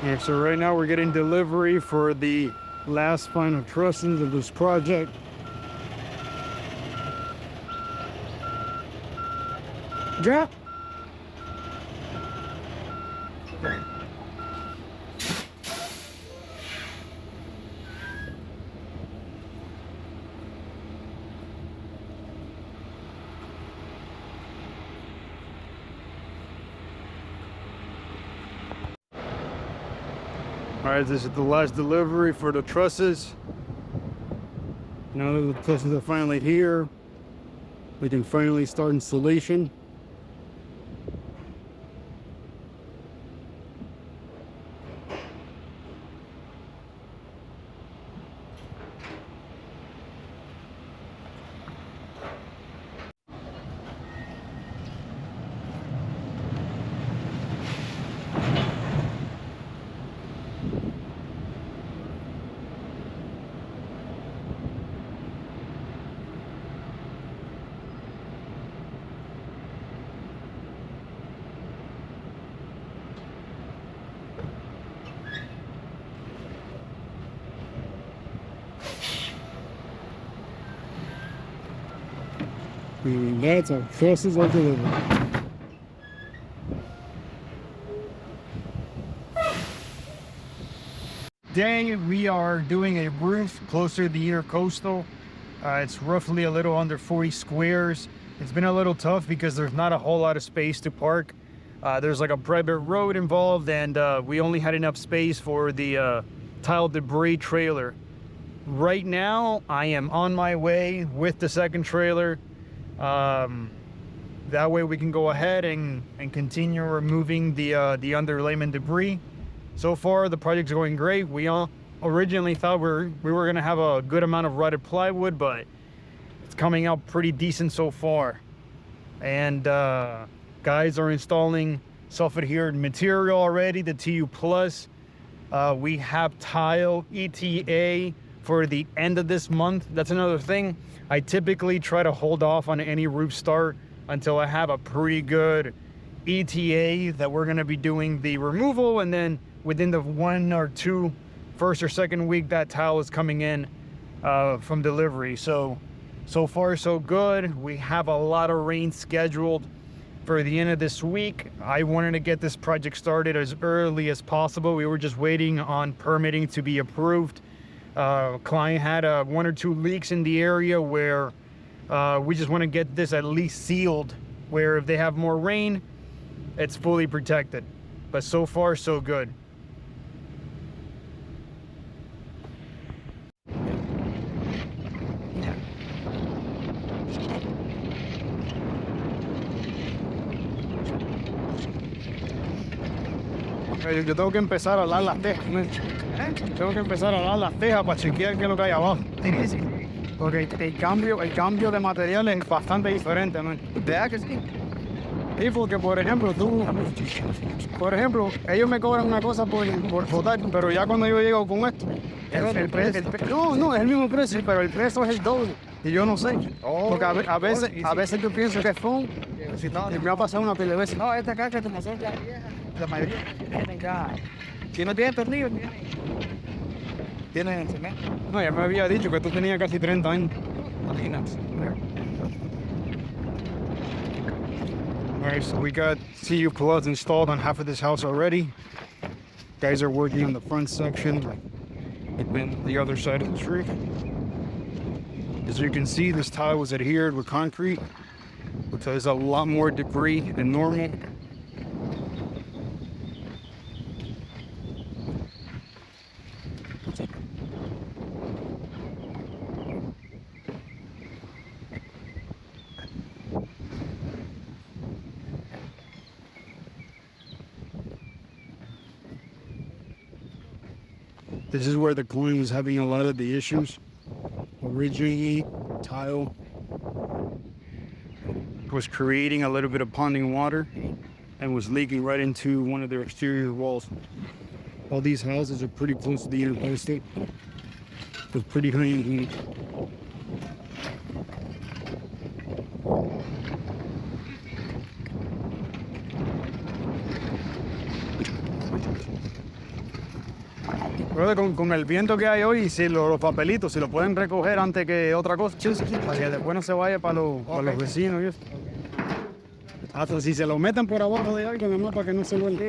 And so right now we're getting delivery for the last final trusses of this project. Drop. All right, this is the last delivery for the trusses. Now that the trusses are finally here, we can finally start installation. And that's our trusses are delivered. Today we are doing a roof closer to the intercoastal. It's roughly a little under 40 squares. It's been a little tough because there's not a whole lot of space to park. There's like a private road involved, and we only had enough space for the tile debris trailer. Right now I am on my way with the second trailer. That way we can go ahead and continue removing the underlayment debris. So far the project's going great. We all originally thought we were gonna have a good amount of rotted plywood, but it's coming out pretty decent so far. And guys are installing self-adherent material already, the TU Plus. We have tile ETA for the end of this month. That's another thing. I typically try to hold off on any roof start until I have a pretty good ETA that we're gonna be doing the removal, and then within the 1 or 2 first or second week that tile is coming in from delivery. So far so good. We have a lot of rain scheduled for the end of this week. I wanted to get this project started as early as possible. We were just waiting on permitting to be approved. Client had 1 or 2 leaks in the area where we just want to get this at least sealed, where if they have more rain, it's fully protected. But so far so good. Yo tengo que empezar a alar las tejas, ¿no? Tengo que empezar a alar las tejas para chequear qué es lo que hay abajo. Porque el cambio de material es bastante diferente, ¿no? ¿Verdad que sí? Sí, porque por ejemplo, ellos me cobran una cosa por flotar, pero ya cuando yo llego con esto, el precio, no, es el mismo precio, pero el precio es el doble. Y yo no sé, porque a veces yo pienso que es foam, y me ha pasado una pila de veces. No, esta caja que nosotros la vieja, la mayoría tienen caja. Si no tienen tornillos, tienen cemento. No, ya me había dicho que tú tenías casi 30 años. Imagínate. Alright, so we got CU plugs installed on half of this house already. Guys are working on the front section and then the other side of the tree. As you can see, this tile was adhered with concrete, which has a lot more debris than normal. This is where the coin was having a lot of the issues. Originally, tile was creating a little bit of ponding water and was leaking right into one of their exterior walls. All these houses are pretty close to the interstate. It's pretty high and heat. Brother, con el viento que hay hoy, si los papelitos, si lo pueden recoger antes que otra cosa, para que después no se vaya para los vecinos y eso. Hasta si se lo meten por abajo de algo, nomás para que no se vuelva.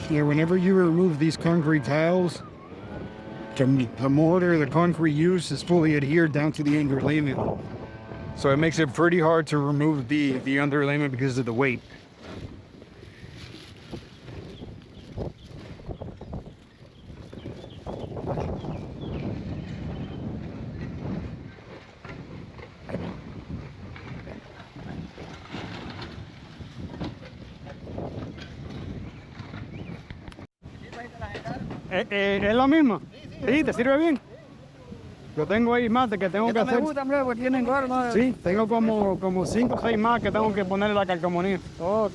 Here, whenever you remove these concrete tiles, the mortar, the concrete used is fully adhered down to the underlayment. So it makes it pretty hard to remove the underlayment because of the weight. ¿Es lo mismo? Sí, ¿te sirve bien? Yo tengo ahí más de que tengo que hacer. Me gusta, porque tienen gordo. Sí, tengo como 5 o 6 más que tengo que ponerle la calcomanía. Ok.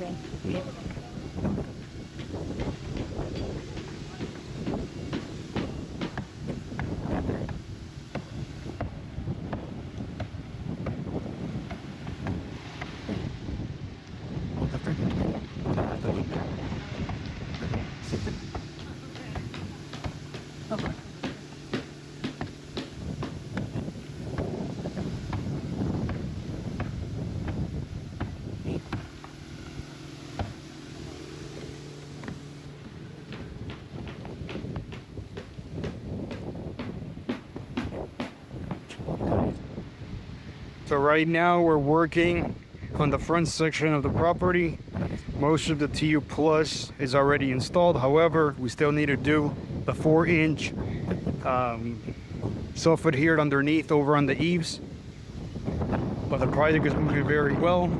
So right now we're working on the front section of the property. Most of the TU Plus is already installed. However, we still need to do the 4-inch self-adhered underneath over on the eaves. But the project is moving very well.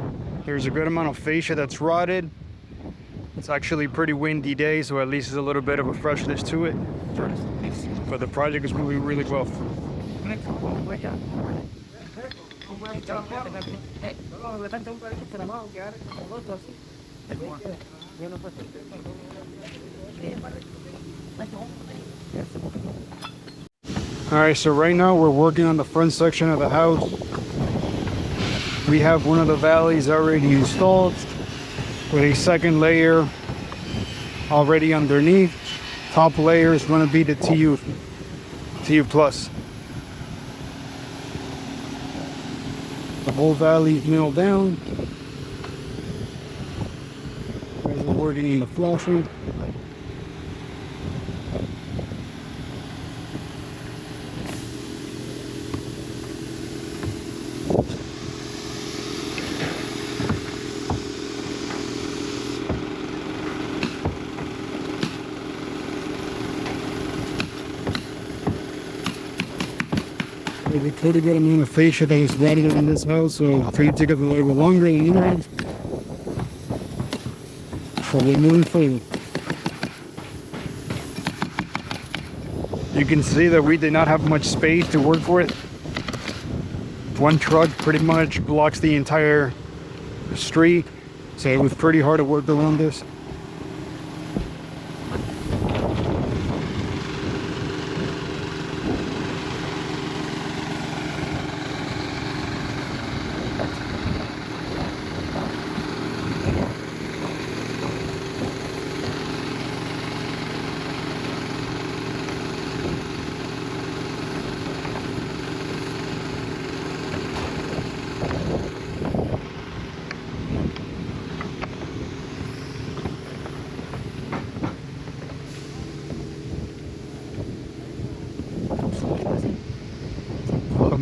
There's a good amount of fascia that's rotted. It's actually a pretty windy day, so at least there's a little bit of a freshness to it. But the project is moving really well. Alright, so right now we're working on the front section of the house. We have one of the valleys already installed with a second layer already underneath. Top layer is going to be the TU Plus. The whole valley is milled down. Guys are working in the flashing. They could have got a amount of fascia that is rotted in this house, so it's going to take us a little bit longer than usual. So we're moving forward. You can see that we did not have much space to work with. One truck pretty much blocks the entire street, so it was pretty hard to work around this.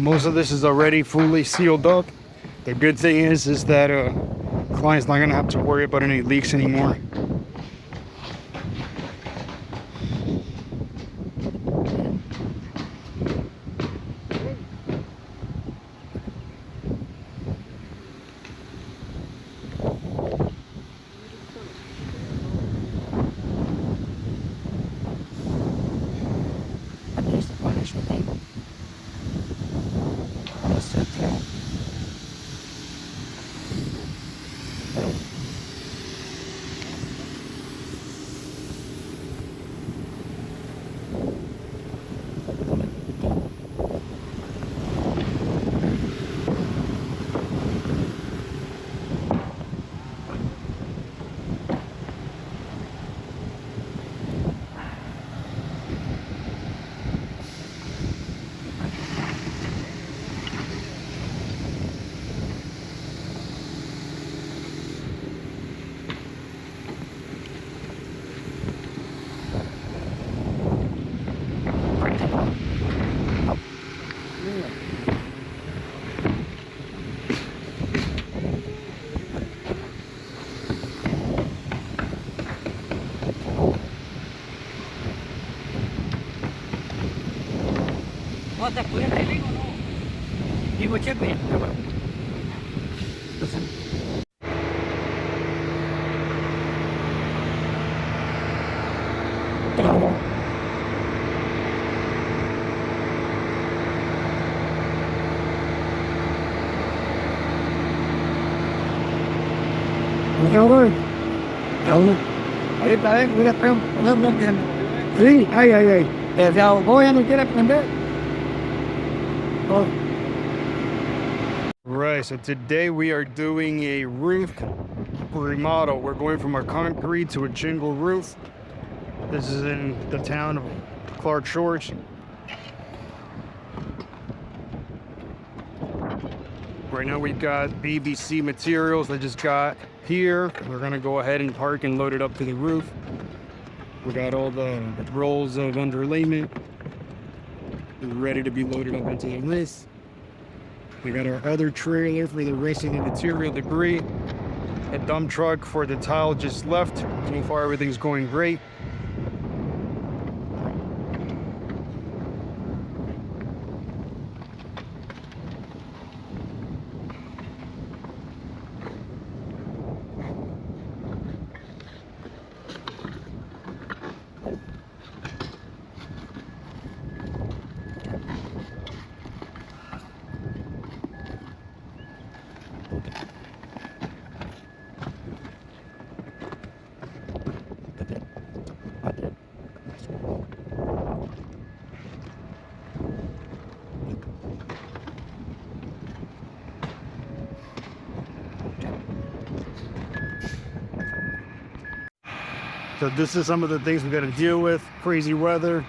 Most of this is already fully sealed up. The good thing is that client's not gonna have to worry about any leaks anymore. Right, so today we are doing a roof remodel. We're going from a concrete to a shingle roof. This is in the town of Clark Shores. Right now we've got BBC materials that just got here. We're gonna go ahead and park and load it up to the roof. We got all the rolls of underlayment ready to be loaded up into the list. We got our other trailer for the rest of the material debris. A dump truck for the tile just left. So far everything's going great. So this is some of the things we got to deal with. Crazy weather.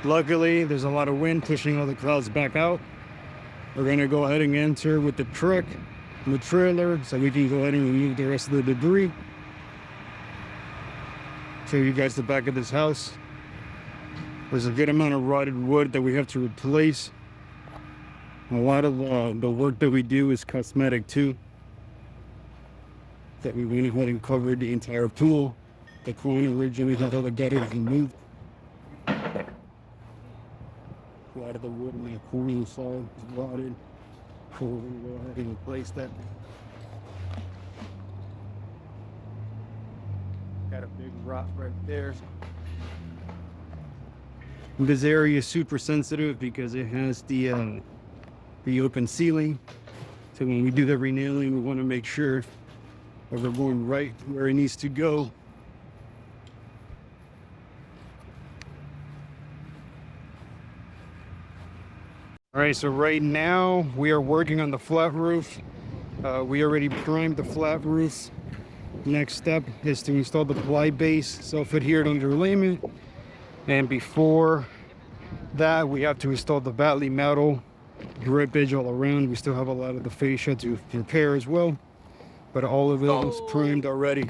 Luckily, there's a lot of wind pushing all the clouds back out. We're gonna go ahead and enter with the truck and the trailer so we can go ahead and remove the rest of the debris. Show you guys the back of this house. There's a good amount of rotted wood that we have to replace. A lot of the work that we do is cosmetic too. That we went ahead and covered the entire pool. The client originally had all the gutters removed. A lot of the wood in the cooling side is rotted. So we're going to go ahead and replace that. Got a big rot right there. This area is super sensitive because it has the open ceiling. So when we do the renailing, we want to make sure that we're going right where it needs to go. All right, so right now we are working on the flat roof. We already primed the flat roofs. Next step is to install the ply base self-adhered underlayment. And before that, we have to install the battly metal drippage all around. We still have a lot of the fascia to repair as well, but all of it is primed already.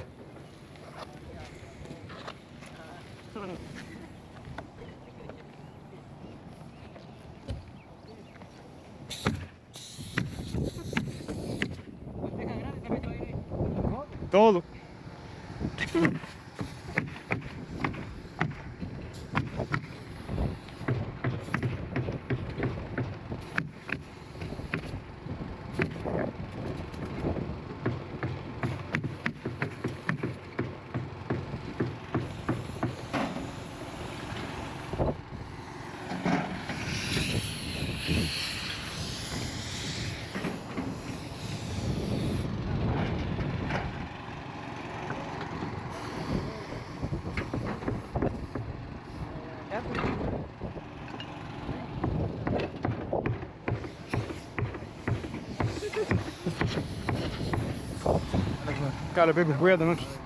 todo. Cara, bebes, cuídate, ¿no?